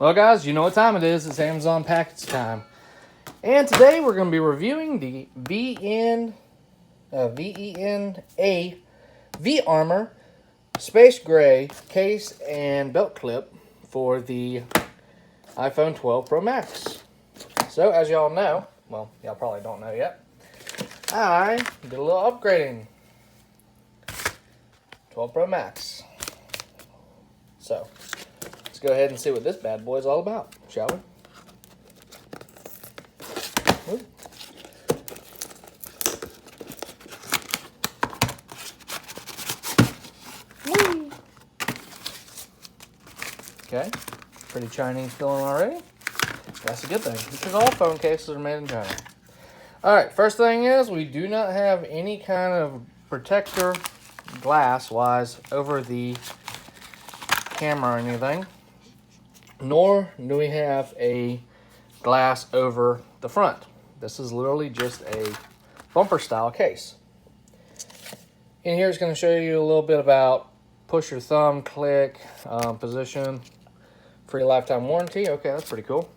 Well, guys, you know what time it is. It's Amazon package time. And today we're going to be reviewing the Vena vArmor Space Gray case and belt clip for the iPhone 12 Pro Max. So, as y'all know, well, y'all probably don't know yet, I did a little upgrading. 12 Pro Max. So, let's go ahead and see what this bad boy is all about, shall we? Ooh. Whee. Okay, pretty Chinese feeling already. That's a good thing, because all phone cases are made in China. Alright, first thing is, we do not have any kind of protector glass-wise over the camera or anything. Nor do we have a glass over the front. This is literally just a bumper style case. In here it's going to show you a little bit about push your thumb, click, position, free lifetime warranty. Okay, that's pretty cool.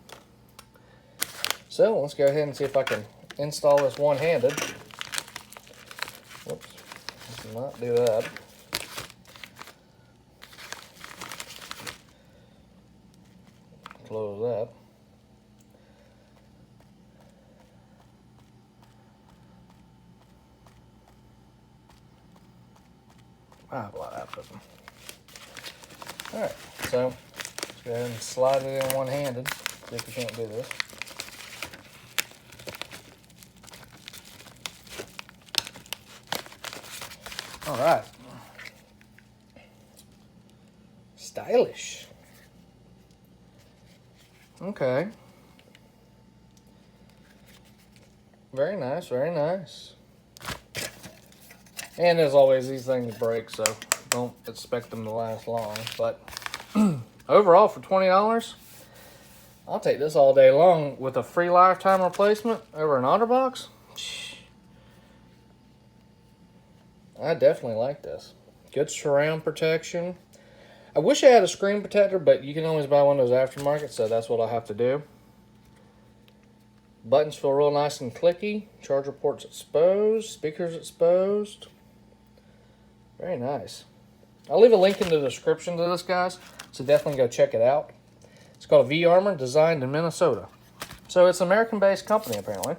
So let's go ahead and see if I can install this one-handed. Whoops, let's not do that. Close that. Well, that doesn't. Alright, so let's go ahead and slide it in one-handed. See if we can't do this. Alright. Stylish. Okay. Very nice, very nice. And as always, these things break, so don't expect them to last long. But overall, for $20, I'll take this all day long with a free lifetime replacement over an OtterBox. I definitely like this. Good surround protection. I wish I had a screen protector, but you can always buy one of those aftermarket, so that's what I'll have to do. Buttons feel real nice and clicky. Charger ports exposed. Speakers exposed. Very nice. I'll leave a link in the description to this, guys, so definitely go check it out. It's called vArmor, designed in Minnesota. So it's an American-based company, apparently.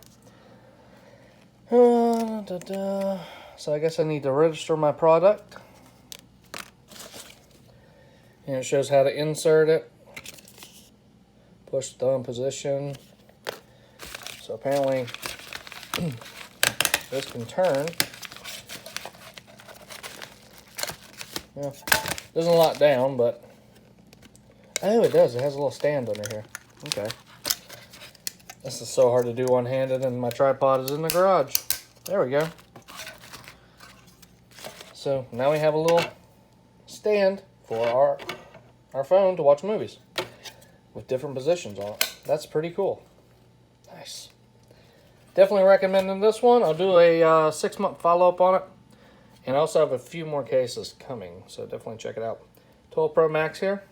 So I guess I need to register my product. And it shows how to insert it. Push thumb position. So apparently this can turn. Yeah, doesn't lock down, but oh, it does. It has a little stand under here. Okay. This is so hard to do one-handed, and my tripod is in the garage. There we go. So now we have a little stand for our phone to watch movies with different positions on it. That's pretty cool. Nice. Definitely recommending this one. I'll do a 6-month follow-up on it. And I also have a few more cases coming, so definitely check it out. 12 Pro Max here.